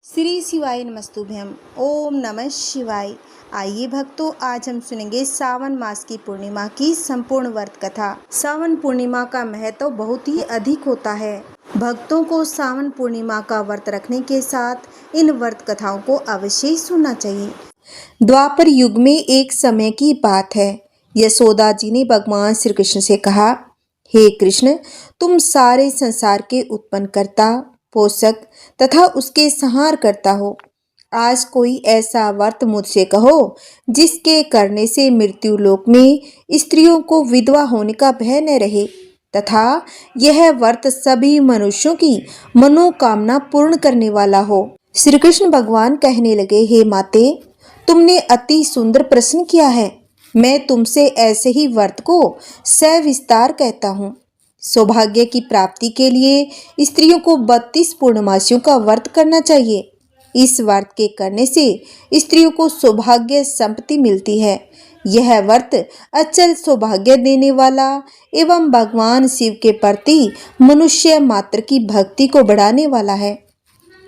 श्री शिवाय नमस्तुभ्यम। ओम नमः शिवाय। आइए भक्तों, आज हम सुनेंगे सावन मास की पूर्णिमा की संपूर्ण व्रत कथा। सावन पूर्णिमा का महत्व बहुत ही अधिक होता है। भक्तों को सावन पूर्णिमा का व्रत रखने के साथ इन व्रत कथाओं को अवश्य ही सुनना चाहिए। द्वापर युग में एक समय की बात है। यशोदा जी ने भगवान श्री कृष्ण से कहा, हे कृष्ण, तुम सारे संसार के उत्पन्न करता, पोषक तथा उसके संहार करता हो। आज कोई ऐसा व्रत मुझसे कहो जिसके करने से मृत्यु लोक में स्त्रियों को विधवा होने का भय न रहे तथा यह व्रत सभी मनुष्यों की मनोकामना पूर्ण करने वाला हो। श्री कृष्ण भगवान कहने लगे, हे माते, तुमने अति सुंदर प्रश्न किया है। मैं तुमसे ऐसे ही व्रत को सविस्तार कहता हूँ। सौभाग्य की प्राप्ति के लिए स्त्रियों को 32 पूर्णमासियों का व्रत करना चाहिए। इस व्रत के करने से स्त्रियों को सौभाग्य संपत्ति मिलती है। यह व्रत अचल सौभाग्य देने वाला एवं भगवान शिव के प्रति मनुष्य मात्र की भक्ति को बढ़ाने वाला है।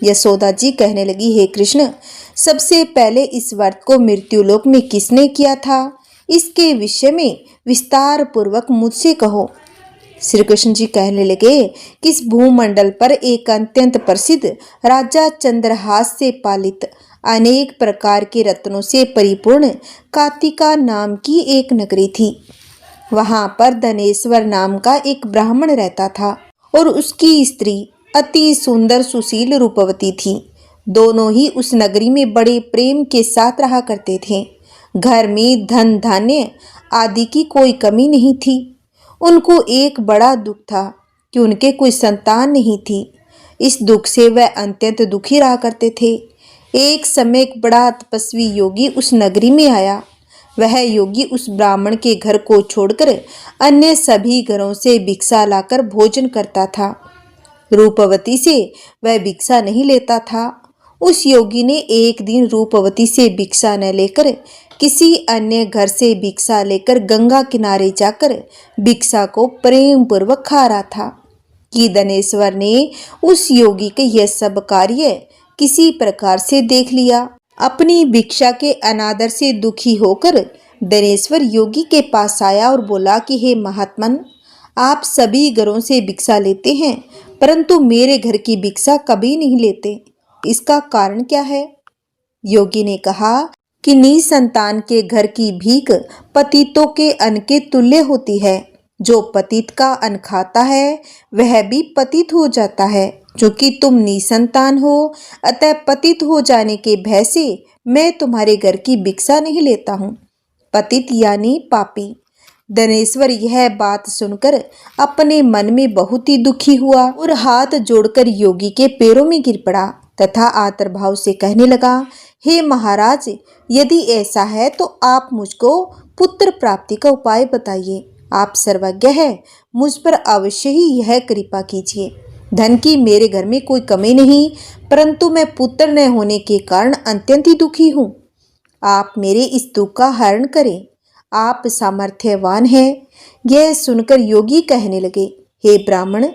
यशोदा जी कहने लगी, हे कृष्ण, सबसे पहले इस व्रत को मृत्युलोक में किसने किया था, इसके विषय में विस्तार पूर्वक मुझसे कहो। श्री कृष्ण जी कहने लगे कि इस भूमंडल पर एक अत्यंत प्रसिद्ध राजा चंद्रहास से पालित अनेक प्रकार के रत्नों से परिपूर्ण कातिका नाम की एक नगरी थी। वहां पर धनेश्वर नाम का एक ब्राह्मण रहता था और उसकी स्त्री अति सुंदर सुशील रूपवती थी। दोनों ही उस नगरी में बड़े प्रेम के साथ रहा करते थे। घर में धन धान्य आदि की कोई कमी नहीं थी। उनको एक बड़ा दुख था कि उनके कोई संतान नहीं थी। इस दुख से वह अत्यंत दुखी रहा करते थे। एक समय एक बड़ा तपस्वी योगी उस नगरी में आया। वह योगी उस ब्राह्मण के घर को छोड़कर अन्य सभी घरों से भिक्षा लाकर भोजन करता था। रूपवती से वह भिक्षा नहीं लेता था। उस योगी ने एक दिन रूपवती से भिक्षा न लेकर किसी अन्य घर से भिक्षा लेकर गंगा किनारे जाकर भिक्षा को प्रेम पूर्वक खा रहा था कि धनेश्वर ने उस योगी के यह सब कार्य किसी प्रकार से देख लिया। अपनी भिक्षा के अनादर से दुखी होकर धनेश्वर योगी के पास आया और बोला कि हे महात्मन, आप सभी घरों से भिक्षा लेते हैं परंतु मेरे घर की भिक्षा कभी नहीं लेते। इसका कारण क्या है? योगी ने कहा कि निसंतान के घर की भीख पतितों के अन्न के तुल्य होती है। जो पतित का अन्न खाता है वह भी पतित हो जाता है। क्योंकि तुम निसंतान हो, अतः पतित हो जाने के भय से मैं तुम्हारे घर की भिक्षा नहीं लेता हूँ। पतित यानी पापी। धनेश्वर यह बात सुनकर अपने मन में बहुत ही दुखी हुआ और हाथ जोड़कर योगी के पैरों में गिर पड़ा तथा आतर भाव से कहने लगा, हे महाराज, यदि ऐसा है तो आप मुझको पुत्र प्राप्ति का उपाय बताइए। आप सर्वज्ञ है, मुझ पर अवश्य ही यह कृपा कीजिए। धन की मेरे घर में कोई कमी नहीं, परंतु मैं पुत्र न होने के कारण अत्यंत ही दुखी हूँ। आप मेरे इस दुख का हरण करें। आप सामर्थ्यवान हैं। यह सुनकर योगी कहने लगे, हे ब्राह्मण,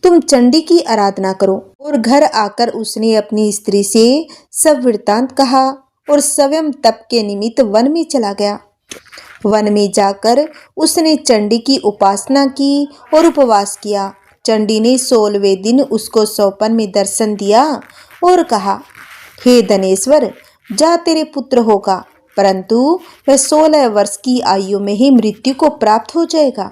तुम चंडी की आराधना करो। और घर आकर उसने अपनी स्त्री से सब वृत्तांत कहा और स्वयं तप के निमित्त वन में चला गया। वन में जाकर उसने चंडी की उपासना की और उपवास किया। चंडी ने 16वें दिन उसको स्वप्न में दर्शन दिया और कहा, हे धनेश्वर, जा, तेरे पुत्र होगा, परंतु वह 16 वर्ष की आयु में ही मृत्यु को प्राप्त हो जाएगा।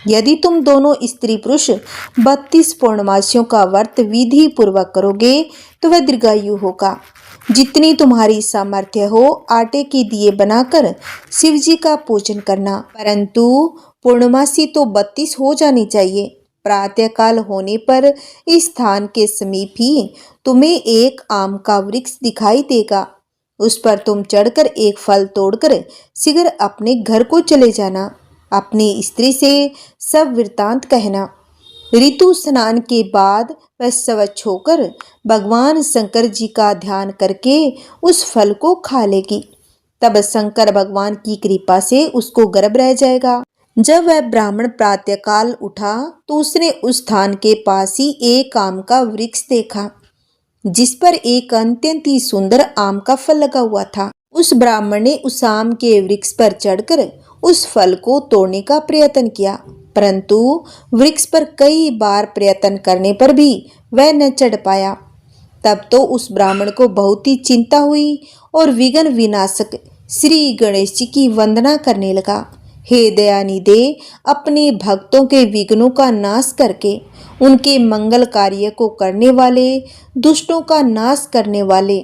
यदि तुम दोनों स्त्री पुरुष 32 पूर्णमासियों का व्रत विधि पूर्वक करोगे तो वह दीर्घायु होगा। जितनी तुम्हारी सामर्थ्य हो आटे के दिए बनाकर शिव जी का पूजन करना, परंतु पूर्णमासी तो 32 हो जानी चाहिए। प्रातःकाल होने पर इस स्थान के समीप ही तुम्हें एक आम का वृक्ष दिखाई देगा। उस पर तुम चढ़कर एक फल तोड़कर शीघ्र अपने घर को चले जाना। अपनी स्त्री से सब वृत्तांत कहना। ऋतु स्नान के बाद वह स्वच्छ होकर भगवान शंकर जी का ध्यान करके उस फल को खा लेगी। तब शंकर भगवान की कृपा से उसको गर्भ रह जाएगा। जब वह ब्राह्मण प्रातःकाल उठा तो उसने उस स्थान के पास ही एक आम का वृक्ष देखा। जिस पर एक अत्यंत ही सुंदर आम का फल लगा हुआ था। उस ब्राह्मण ने उस आम के वृक्ष पर चढ़कर उस फल को तोड़ने का प्रयत्न किया, परंतु वृक्ष पर कई बार प्रयत्न करने पर भी वह न चढ़ पाया। तब तो उस ब्राह्मण को बहुत ही चिंता हुई और विघ्न विनाशक श्री गणेश जी की वंदना करने लगा। हे दयानिधे, अपने भक्तों के विघ्नों का नाश करके उनके मंगल कार्य को करने वाले, दुष्टों का नाश करने वाले,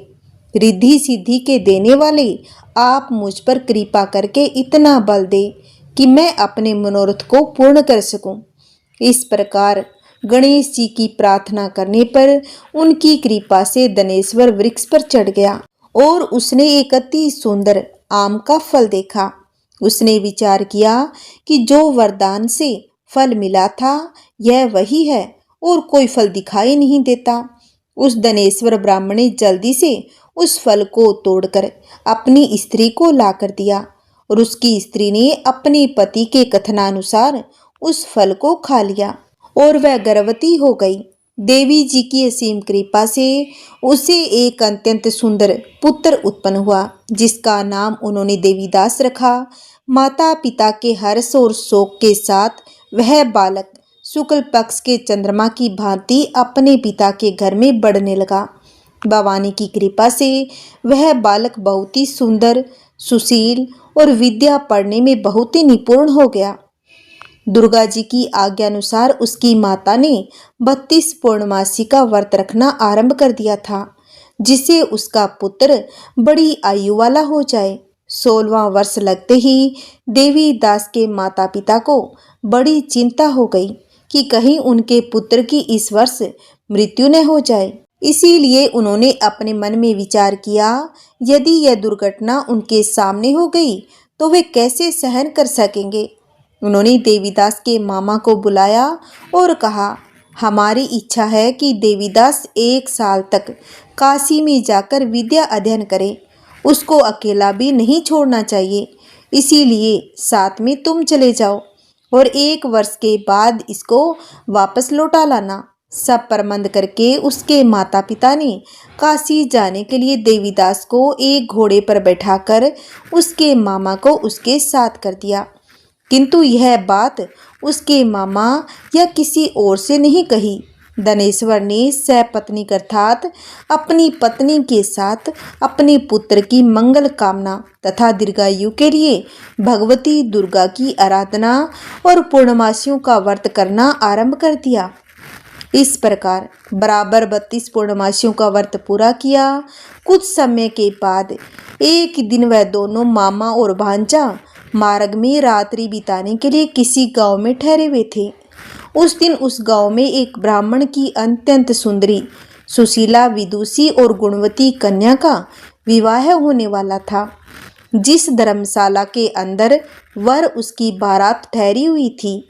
रिद्धि सिद्धि के देने वाले, आप मुझ पर कृपा करके इतना बल दे कि मैं अपने मनोरथ को पूर्ण कर सकूं। इस प्रकार गणेश जी की प्रार्थना करने पर उनकी कृपा से दनेश्वर वृक्ष पर चढ़ गया और उसने एक अति सुंदर आम का फल देखा। उसने विचार किया कि जो वरदान से फल मिला था यह वही है और कोई फल दिखाई नहीं देता। उस दनेश्वर ब्राह्मण ने जल्दी से उस फल को तोड़कर अपनी स्त्री को लाकर दिया और उसकी स्त्री ने अपने पति के कथनानुसार उस फल को खा लिया और वह गर्भवती हो गई। देवी जी की असीम कृपा से उसे एक अत्यंत सुंदर पुत्र उत्पन्न हुआ, जिसका नाम उन्होंने देवीदास रखा। माता पिता के हर्ष और शोक के साथ वह बालक शुक्ल पक्ष के चंद्रमा की भांति अपने पिता के घर में बढ़ने लगा। भवानी की कृपा से वह बालक बहुत ही सुंदर, सुशील और विद्या पढ़ने में बहुत ही निपुण हो गया। दुर्गा जी की आज्ञा अनुसार उसकी माता ने 32 पूर्णमासी का व्रत रखना आरंभ कर दिया था, जिससे उसका पुत्र बड़ी आयु वाला हो जाए। 16वां वर्ष लगते ही देवी दास के माता पिता को बड़ी चिंता हो गई कि कहीं उनके पुत्र की इस वर्ष मृत्यु न हो जाए। इसीलिए उन्होंने अपने मन में विचार किया, यदि यह दुर्घटना उनके सामने हो गई तो वे कैसे सहन कर सकेंगे। उन्होंने देवीदास के मामा को बुलाया और कहा, हमारी इच्छा है कि देवीदास 1 साल तक काशी में जाकर विद्या अध्ययन करे। उसको अकेला भी नहीं छोड़ना चाहिए, इसीलिए साथ में तुम चले जाओ और 1 वर्ष के बाद इसको वापस लौटा लाना। सब प्रबंध करके उसके माता पिता ने काशी जाने के लिए देवीदास को एक घोड़े पर बैठाकर उसके मामा को उसके साथ कर दिया। किंतु यह बात उसके मामा या किसी और से नहीं कही। दनेश्वर ने सपत्नीक अर्थात अपनी पत्नी के साथ अपने पुत्र की मंगल कामना तथा दीर्घायु के लिए भगवती दुर्गा की आराधना और पूर्णमासियों का व्रत करना आरंभ कर दिया। इस प्रकार बराबर 32 पूर्णमासियों का व्रत पूरा किया। कुछ समय के बाद एक दिन वह दोनों मामा और भांजा मार्ग में रात्रि बिताने के लिए किसी गांव में ठहरे हुए थे। उस दिन उस गांव में एक ब्राह्मण की अत्यंत सुंदरी, सुशीला, विदुषी और गुणवती कन्या का विवाह होने वाला था। जिस धर्मशाला के अंदर वर उसकी बारात ठहरी हुई थी,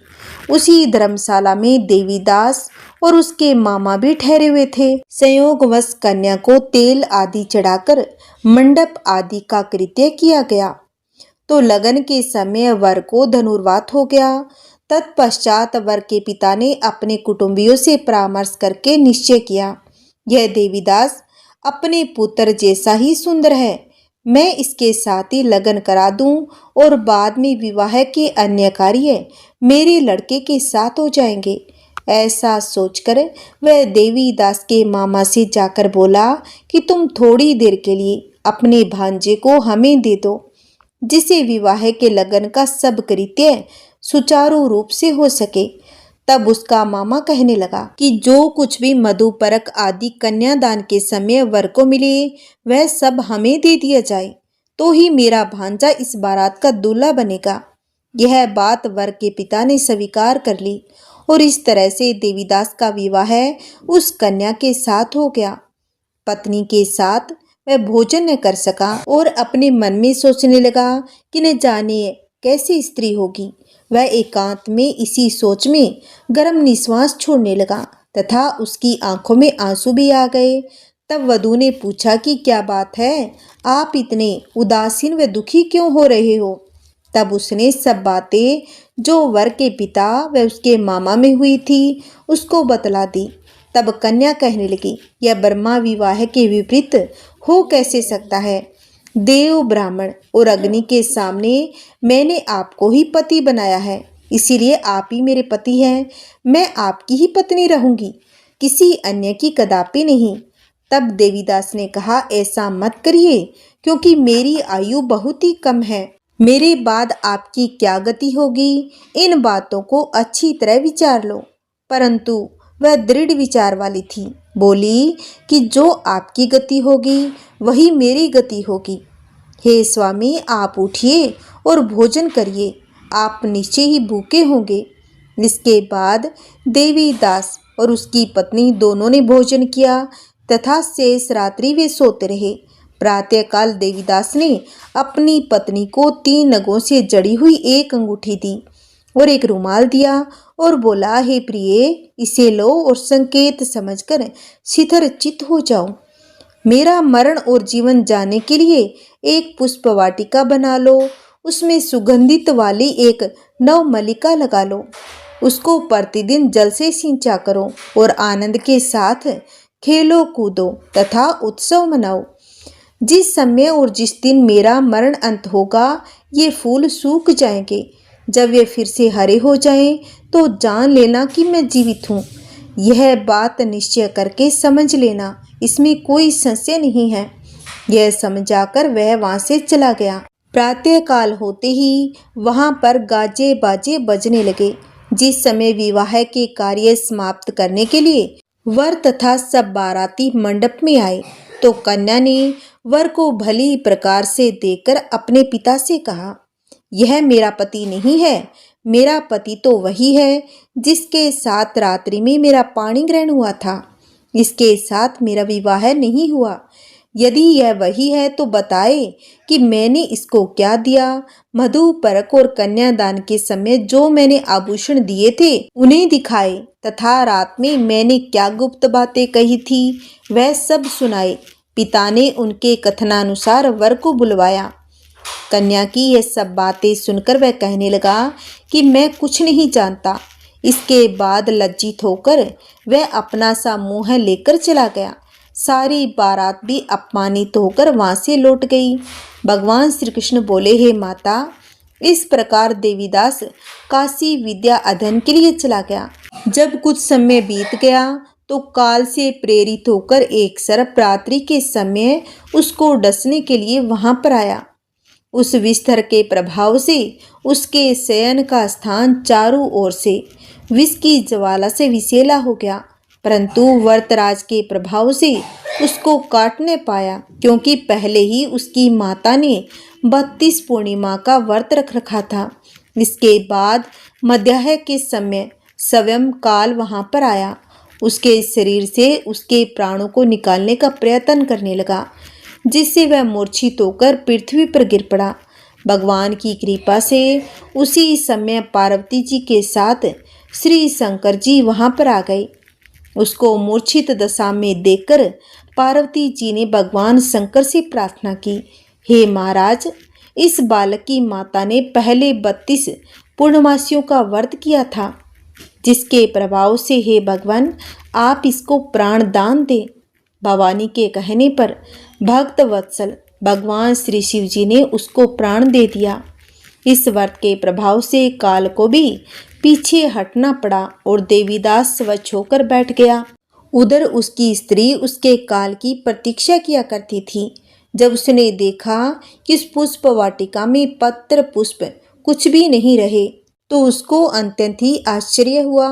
उसी धर्मशाला में देवीदास और उसके मामा भी ठहरे हुए थे। संयोगवश कन्या को तेल आदि चढ़ाकर मंडप आदि का कृत्य किया गया तो लगन के समय वर को धनुर्वात हो गया। तत्पश्चात वर के पिता ने अपने कुटुंबियों से परामर्श करके निश्चय किया, यह देवीदास अपने पुत्र जैसा ही सुंदर है, मैं इसके साथ ही लगन करा दूं और बाद में विवाह के अन्य कार्य मेरे लड़के के साथ हो जाएंगे। ऐसा सोचकर वह देवीदास के मामा से जाकर बोला कि तुम थोड़ी देर के लिए अपने भांजे को हमें दे दो, जिसे विवाह के लगन का सब कृत्य सुचारू रूप से हो सके। तब उसका मामा कहने लगा कि जो कुछ भी मधुपरक आदि कन्यादान के समय वर को मिले वह सब हमें दे दिया जाए, तो ही मेरा भांजा इस बारात का दूल्हा बनेगा। यह बात वर के पिता ने स्वीकार कर ली और इस तरह से देवीदास का विवाह उस कन्या के साथ हो गया। पत्नी के साथ वह भोजन न कर सका और अपने मन में सोचने लगा कि न जाने कैसी स्त्री होगी। वह एकांत में इसी सोच में गर्म निश्वास छोड़ने लगा तथा उसकी आंखों में आंसू भी आ गए। तब वधू ने पूछा कि क्या बात है, आप इतने उदासीन व दुखी क्यों हो रहे हो। तब उसने सब बातें जो वर के पिता व उसके मामा में हुई थी उसको बतला दी। तब कन्या कहने लगी, यह ब्रह्मा विवाह के विपरीत हो कैसे सकता है। देव, ब्राह्मण और अग्नि के सामने मैंने आपको ही पति बनाया है, इसीलिए आप ही मेरे पति हैं। मैं आपकी ही पत्नी रहूंगी, किसी अन्य की कदापि नहीं। तब देवीदास ने कहा, ऐसा मत करिए, क्योंकि मेरी आयु बहुत ही कम है। मेरे बाद आपकी क्या गति होगी, इन बातों को अच्छी तरह विचार लो। परंतु वह दृढ़ विचार वाली थी। बोली कि जो आपकी गति होगी वही मेरी गति होगी। हे स्वामी, आप उठिए और भोजन करिए, आप निश्चय ही भूखे होंगे। इसके बाद देवीदास और उसकी पत्नी दोनों ने भोजन किया तथा शेष रात्रि वे सोते रहे। प्रातःकाल देवीदास ने अपनी पत्नी को 3 नगों से जड़ी हुई एक अंगूठी दी और एक रुमाल दिया और बोला, हे प्रिय, इसे लो और संकेत समझकर शिथिरचित्त हो जाओ। मेरा मरण और जीवन जाने के लिए एक पुष्प वाटिका बना लो, उसमें सुगंधित वाली एक नवमल्लिका लगा लो, उसको प्रतिदिन जल से सिंचा करो और आनंद के साथ खेलो कूदो तथा उत्सव मनाओ। जिस समय और जिस दिन मेरा मरण अंत होगा, ये फूल सूख जाएंगे। जब वे फिर से हरे हो जाएं, तो जान लेना कि मैं जीवित हूँ। यह बात निश्चय करके समझ लेना, इसमें कोई संशय नहीं है। यह समझाकर वह वहां से चला गया। प्रातःकाल होते ही वहां पर गाजे बाजे बजने लगे। जिस समय विवाह के कार्य समाप्त करने के लिए वर तथा सब बाराती मंडप में आए, तो कन्या ने वर को भली प्रकार से देखकर अपने पिता से कहा, यह मेरा पति नहीं है। मेरा पति तो वही है जिसके साथ रात्रि में मेरा पाणी ग्रहण हुआ था। इसके साथ मेरा विवाह नहीं हुआ। यदि यह वही है तो बताए कि मैंने इसको क्या दिया। मधु परक और कन्यादान के समय जो मैंने आभूषण दिए थे उन्हें दिखाए तथा रात में मैंने क्या गुप्त बातें कही थी वह सब सुनाए। पिता ने उनके कथनानुसार वर को बुलवाया। कन्या की यह सब बातें सुनकर वह कहने लगा कि मैं कुछ नहीं जानता। इसके बाद लज्जित होकर वह अपना सा मुंह लेकर चला गया। सारी बारात भी अपमानित होकर वहां से लौट गई। भगवान श्री कृष्ण बोले, हे माता, इस प्रकार देवीदास काशी विद्या अध्ययन के लिए चला गया। जब कुछ समय बीत गया तो काल से प्रेरित होकर एक सर्प रात्रि के समय उसको डसने के लिए वहां पर आया। उस विस्तर के प्रभाव से उसके शयन का स्थान चारों ओर से विष की ज्वाला से विषैला हो गया, परंतु वर्तराज के प्रभाव से उसको काट न पाया, क्योंकि पहले ही उसकी माता ने 32 पूर्णिमा का व्रत रख रखा था। इसके बाद मध्याह्न के समय स्वयं काल वहां पर आया। उसके शरीर से उसके प्राणों को निकालने का प्रयत्न करने लगा, जिससे वह मूर्छित होकर पृथ्वी पर गिर पड़ा। भगवान की कृपा से उसी समय पार्वती जी के साथ श्री शंकर जी वहां पर आ गए। उसको मूर्छित दशा में देखकर पार्वती जी ने भगवान शंकर से प्रार्थना की, हे महाराज, इस बालक की माता ने पहले 32 पूर्णमासियों का व्रत किया था, जिसके प्रभाव से हे भगवान आप इसको प्राण दान दें। भवानी के कहने पर भक्त वत्सल भगवान श्री शिव जी ने उसको प्राण दे दिया। इस व्रत के प्रभाव से काल को भी पीछे हटना पड़ा और देवीदास स्वच्छ होकर बैठ गया। उधर उसकी स्त्री उसके काल की प्रतीक्षा किया करती थी। जब उसने देखा कि इस पुष्प वाटिका में पत्र पुष्प कुछ भी नहीं रहे, तो उसको अत्यंत ही आश्चर्य हुआ।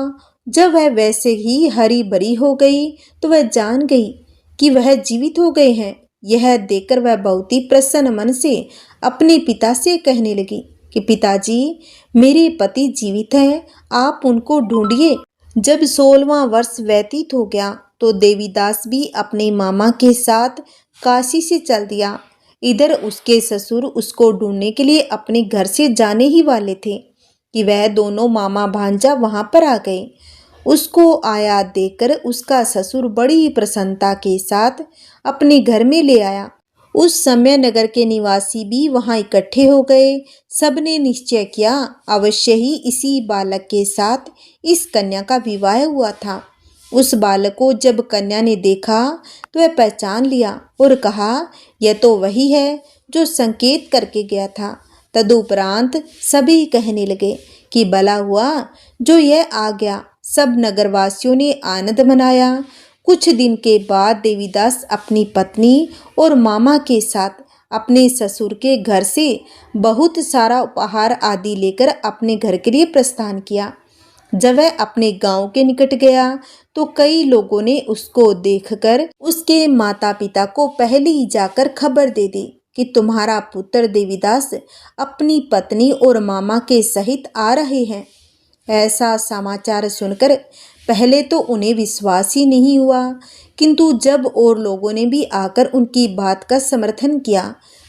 जब वह वैसे ही हरी भरी हो गई तो वह जान गई कि वह जीवित हो गए हैं। यह देखकर वह बहुत ही प्रसन्न मन से अपने पिता से कहने लगी कि पिताजी, मेरे पति जीवित हैं, आप उनको ढूंढिए। जब 16वां वर्ष व्यतीत हो गया तो देवीदास भी अपने मामा के साथ काशी से चल दिया। इधर उसके ससुर उसको ढूंढने के लिए अपने घर से जाने ही वाले थे कि वह दोनों मामा भांजा वहां पर आ गए। उसको आया देखकर उसका ससुर बड़ी प्रसन्नता के साथ अपने घर में ले आया। उस समय नगर के निवासी भी वहां इकट्ठे हो गए। सबने निश्चय किया अवश्य ही इसी बालक के साथ इस कन्या का विवाह हुआ था। उस बालक को जब कन्या ने देखा तो वह पहचान लिया और कहा, यह तो वही है जो संकेत करके गया था। तदुपरांत सभी कहने लगे कि भला हुआ जो यह आ गया। सब नगरवासियों ने आनंद मनाया। कुछ दिन के बाद देवीदास अपनी पत्नी और मामा के साथ अपने ससुर के घर से बहुत सारा उपहार आदि लेकर अपने घर के लिए प्रस्थान किया। जब वह अपने गांव के निकट गया तो कई लोगों ने उसको देखकर उसके माता पिता को पहले ही जाकर खबर दे दी कि तुम्हारा पुत्र देवीदास अपनी पत्नी और मामा के सहित आ रहे हैं। ऐसा समाचार सुनकर पहले तो उन्हें विश्वास ही नहीं हुआ, किंतु जब और लोगों ने भी आकर उनकी बात का समर्थन किया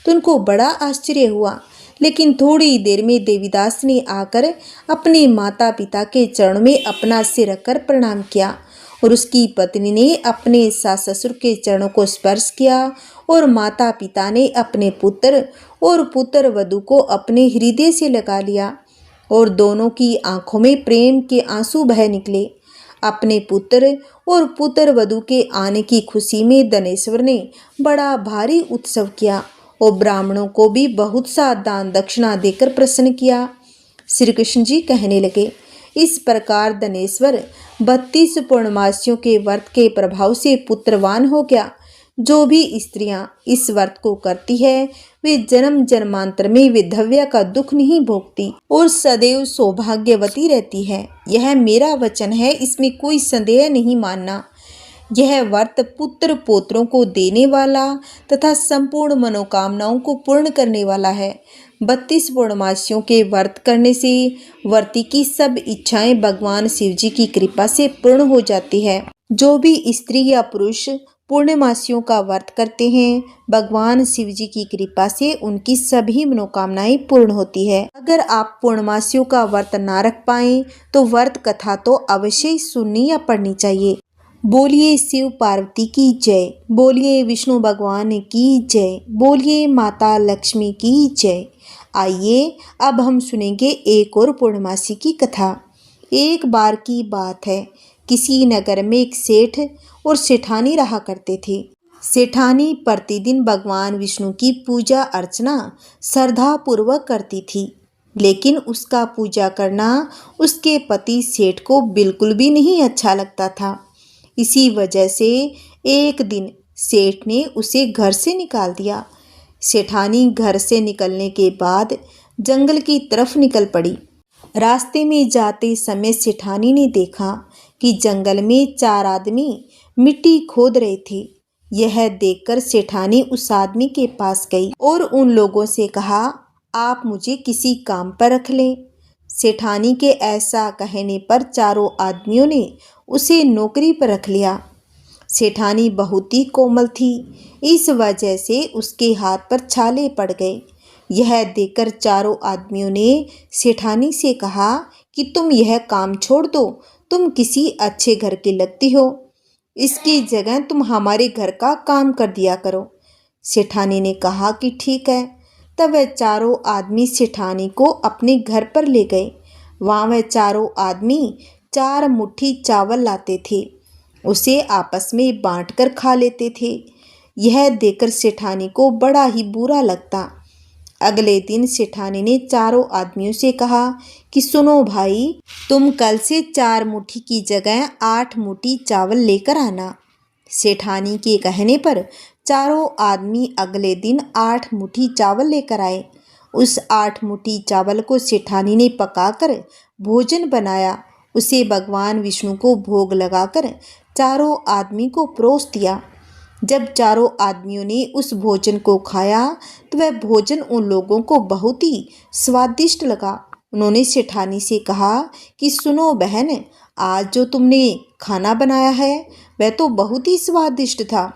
तो उनको बड़ा आश्चर्य हुआ। लेकिन थोड़ी देर में देवीदास ने आकर अपने माता पिता के चरणों में अपना सिर रखकर प्रणाम किया और उसकी पत्नी ने अपने सास ससुर के चरणों को स्पर्श किया और माता पिता ने अपने पुत्र और पुत्र वधू को अपने हृदय से लगा लिया और दोनों की आंखों में प्रेम के आंसू बह निकले। अपने पुत्र और पुत्र वधू के आने की खुशी में धनेश्वर ने बड़ा भारी उत्सव किया और ब्राह्मणों को भी बहुत सा दान दक्षिणा देकर प्रसन्न किया। श्री कृष्ण जी कहने लगे, इस प्रकार धनेश्वर 32 पूर्णमासियों के व्रत के प्रभाव से पुत्रवान हो गया। जो भी स्त्रियां इस व्रत को करती है वे जन्म जन्मांतर में विधव्य का दुख नहीं भोगती और सदैव सौभाग्यवती रहती है। यह मेरा वचन है, इसमें कोई संदेह नहीं मानना। यह व्रत पुत्र पोत्रों को देने वाला तथा संपूर्ण मनोकामनाओं को पूर्ण करने वाला है। 32 पूर्णमासियों के व्रत करने से व्रती की सब इच्छाएं भगवान शिव जी की कृपा से पूर्ण हो जाती है। जो भी स्त्री या पुरुष पूर्णमासियों का व्रत करते हैं, भगवान शिव जी की कृपा से उनकी सभी मनोकामनाएं पूर्ण होती है। अगर आप पूर्णमासियों का व्रत ना रख पाएं तो व्रत कथा तो अवश्य ही सुननी या पढ़नी चाहिए। बोलिए शिव पार्वती की जय, बोलिए विष्णु भगवान की जय, बोलिए माता लक्ष्मी की जय। आइए अब हम सुनेंगे एक और पूर्णमासी की कथा। एक बार की बात है, किसी नगर में एक सेठ और सेठानी रहा करते थे। सेठानी प्रतिदिन भगवान विष्णु की पूजा अर्चना श्रद्धा पूर्वक करती थी, लेकिन उसका पूजा करना उसके पति सेठ को बिल्कुल भी नहीं अच्छा लगता था। इसी वजह से एक दिन सेठ ने उसे घर से निकाल दिया। सेठानी घर से निकलने के बाद जंगल की तरफ निकल पड़ी। रास्ते में जाते समय सेठानी ने देखा कि जंगल में 4 आदमी मिट्टी खोद रहे थे। यह देखकर सेठानी उस आदमी के पास गई और उन लोगों से कहा, आप मुझे किसी काम पर रख लें। सेठानी के ऐसा कहने पर चारों आदमियों ने उसे नौकरी पर रख लिया। सेठानी बहुत ही कोमल थी, इस वजह से उसके हाथ पर छाले पड़ गए। यह देखकर चारों आदमियों ने सेठानी से कहा कि तुम यह काम छोड़ दो, तुम किसी अच्छे घर की लगती हो, इसकी जगह तुम हमारे घर का काम कर दिया करो। सेठानी ने कहा कि ठीक है। तब वह चारों आदमी सेठानी को अपने घर पर ले गए। वहाँ वह चारों आदमी 4 मुट्ठी चावल लाते थे, उसे आपस में बांटकर खा लेते थे। यह देखकर सेठानी को बड़ा ही बुरा लगता। अगले दिन सेठानी ने चारों आदमियों से कहा कि सुनो भाई, तुम कल से 4 मुट्ठी की जगह 8 मुट्ठी चावल लेकर आना। सेठानी के कहने पर चारों आदमी अगले दिन 8 मुट्ठी चावल लेकर आए। उस 8 मुट्ठी चावल को सेठानी ने पकाकर भोजन बनाया। उसे भगवान विष्णु को भोग लगाकर चारों आदमी को परोस दिया। जब चारों आदमियों ने उस भोजन को खाया तो वह भोजन उन लोगों को बहुत ही स्वादिष्ट लगा। उन्होंने सेठानी से कहा कि सुनो बहन, आज जो तुमने खाना बनाया है वह तो बहुत ही स्वादिष्ट था।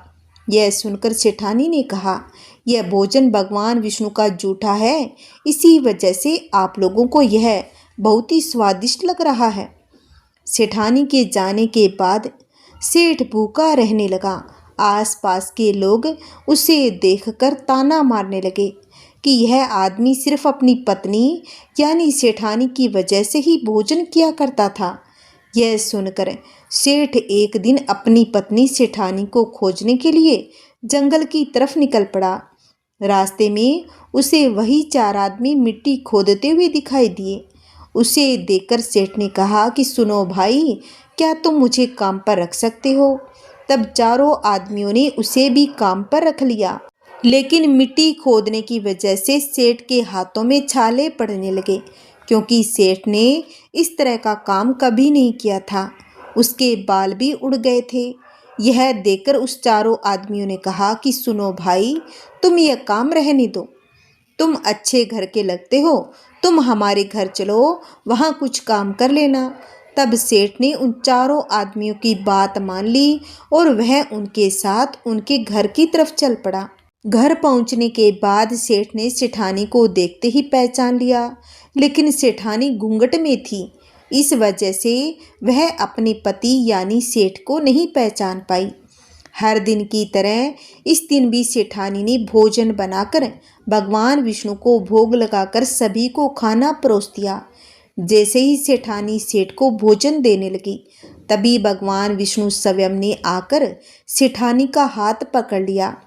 यह सुनकर सेठानी ने कहा, यह भोजन भगवान विष्णु का जूठा है, इसी वजह से आप लोगों को यह बहुत ही स्वादिष्ट लग रहा है। सेठानी के जाने के बाद सेठ भूखा रहने लगा। आसपास के लोग उसे देखकर ताना मारने लगे कि यह आदमी सिर्फ अपनी पत्नी यानी सेठानी की वजह से ही भोजन किया करता था। यह सुनकर सेठ एक दिन अपनी पत्नी सेठानी को खोजने के लिए जंगल की तरफ निकल पड़ा। रास्ते में उसे वही 4 आदमी मिट्टी खोदते हुए दिखाई दिए। उसे देखकर सेठ ने कहा कि सुनो भाई, क्या तुम मुझे काम पर रख सकते हो? तब चारों आदमियों ने उसे भी काम पर रख लिया, लेकिन मिट्टी खोदने की वजह से सेठ के हाथों में छाले पड़ने लगे, क्योंकि सेठ ने इस तरह का काम कभी नहीं किया था। उसके बाल भी उड़ गए थे। यह देखकर उस चारों आदमियों ने कहा कि सुनो भाई, तुम यह काम रहने दो, तुम अच्छे घर के लगते हो, तुम हमारे घर चलो, वहाँ कुछ काम कर लेना। तब सेठ ने उन चारों आदमियों की बात मान ली और वह उनके साथ उनके घर की तरफ चल पड़ा। घर पहुंचने के बाद सेठ ने सेठानी को देखते ही पहचान लिया, लेकिन सेठानी घूंघट में थी। इस वजह से वह अपने पति यानी सेठ को नहीं पहचान पाई। हर दिन की तरह इस दिन भी सेठानी ने भोजन बनाकर भगवान विष्णु को भोग लगाकर सभी को खाना परोस दिया। जैसे ही सेठानी सेठ को भोजन देने लगी, तभी भगवान विष्णु स्वयं ने आकर सेठानी का हाथ पकड़ लिया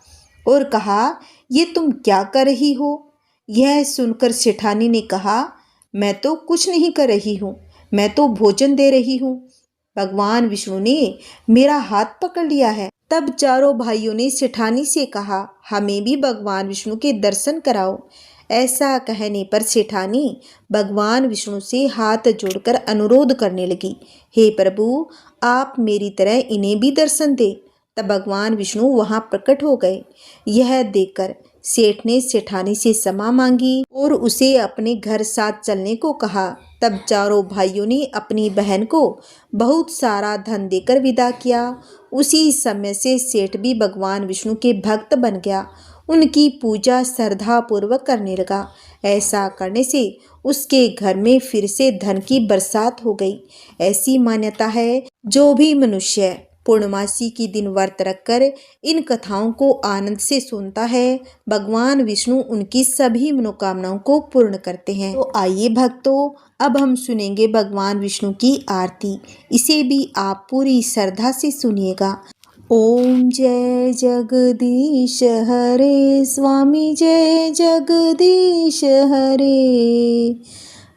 और कहा, ये तुम क्या कर रही हो? यह सुनकर सेठानी ने कहा, मैं तो कुछ नहीं कर रही हूँ, मैं तो भोजन दे रही हूँ। भगवान विष्णु ने मेरा हाथ पकड़ लिया है। तब चारों भाइयों ने सेठानी से कहा, हमें भी भगवान विष्णु के दर्शन कराओ। ऐसा कहने पर सेठानी भगवान विष्णु से हाथ जोड़कर अनुरोध करने लगी, हे प्रभु, आप मेरी तरह इन्हें भी दर्शन दे। तब भगवान विष्णु वहां प्रकट हो गए। यह देखकर सेठ ने सेठानी से क्षमा मांगी और उसे अपने घर साथ चलने को कहा। तब चारों भाइयों ने अपनी बहन को बहुत सारा धन देकर विदा किया। उसी समय से सेठ भी भगवान विष्णु के भक्त बन गया, उनकी पूजा श्रद्धा पूर्वक करने लगा। ऐसा करने से उसके घर में फिर से धन की बरसात हो गई। ऐसी मान्यता है, जो भी मनुष्य पूर्णमासी की दिन व्रत रखकर इन कथाओं को आनंद से सुनता है, भगवान विष्णु उनकी सभी मनोकामनाओं को पूर्ण करते हैं। तो आइए भक्तों, अब हम सुनेंगे भगवान विष्णु की आरती। इसे भी आप पूरी श्रद्धा से सुनिएगा। ओम जय जगदीश हरे स्वामी, जय जगदीश हरे।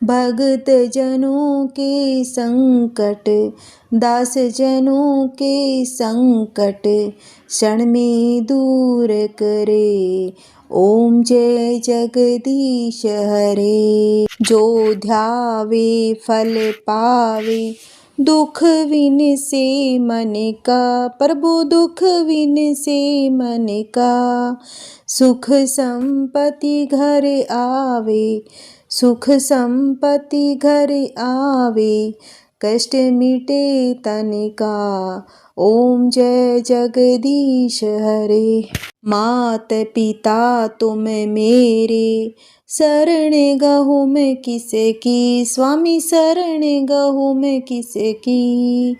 भक्त जनों के संकट, दास जनों के संकट, क्षण में दूर करे। ओम जय जगदीश हरे। जो ध्यावे फल पावे, दुख विन से मन का, प्रभु दुख विन से मन का। सुख संपत्ति घर आवे, सुख संपत्ति घर आवे, कष्ट मिटे तन का। ओम जय जगदीश हरे। मात पिता तुम मेरे, शरण गहूँ मैं किसे की, स्वामी शरण गहूँ मैं किसे की।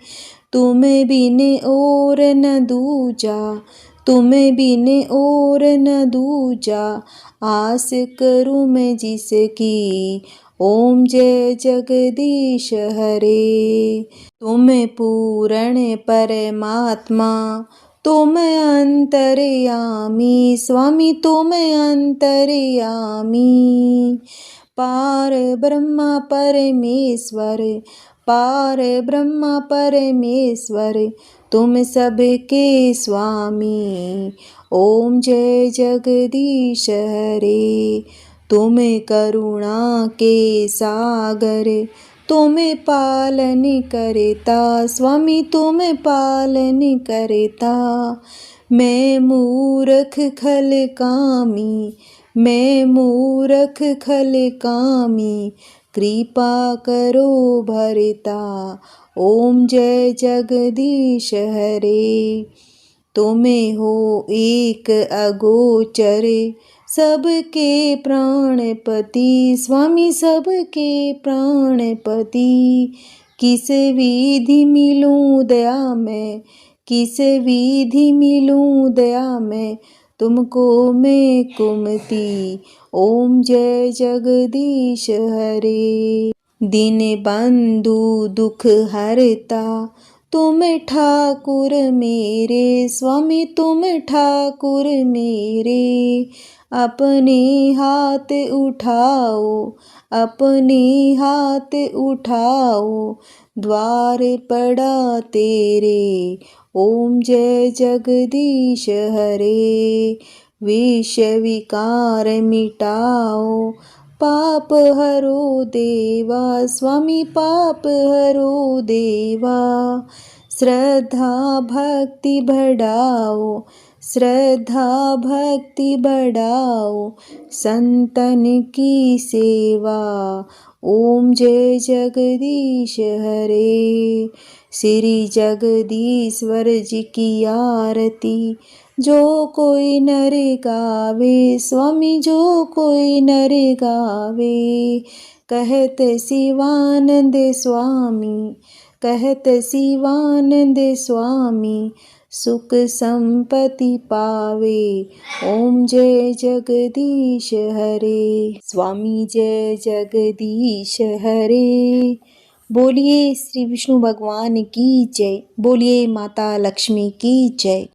तुम बिन और न दूजा, तुम बिन और न दूजा, आस करूँ मैं जिसकी। ओम जय जगदीश हरे। तुम पूर्ण परमात्मा, तुम अंतर्यामी, स्वामी तुम अंतर्यामी। पार ब्रह्मा परमेश्वर, पार ब्रह्मा परमेश्वर, तुम सबके स्वामी। ओम जय जगदीश हरे। तुम करुणा के सागर, तुम पालन करता, स्वामी तुम पालन करता। मैं मूर्ख खल कामी, मैं मूर्ख खल कामी, कृपा करो भरता। ओम जय जगदीश हरे। तुम हो एक अगोचर, सबके प्राणपति, स्वामी सबके प्राणपति। किस विधि मिलूं दया में, किस विधि मिलूं दया में, तुमको मैं कुमति। ओम जय जगदीश हरे। दीन बंधु दुख हरता, तुम ठाकुर मेरे स्वामी तुम ठाकुर मेरे। अपने हाथ उठाओ, अपने हाथ उठाओ, द्वार पड़ा तेरे। ओम जय जगदीश हरे। विष विकार मिटाओ, पाप हरो देवा स्वामी पाप हरो देवा। श्रद्धा भक्ति बढ़ाओ, श्रद्धा भक्ति बढ़ाओ, संतन की सेवा। ओम जय जगदीश हरे। श्री जगदीश्वर जी की आरती जो कोई नर गावे, स्वामी जो कोई नर गावे। कहत शिवानंद स्वामी, कहत शिवानंद स्वामी, सुख संपत्ति पावे। ओम जय जगदीश हरे। स्वामी जय जगदीश हरे। बोलिए श्री विष्णु भगवान की जय, बोलिए माता लक्ष्मी की जय।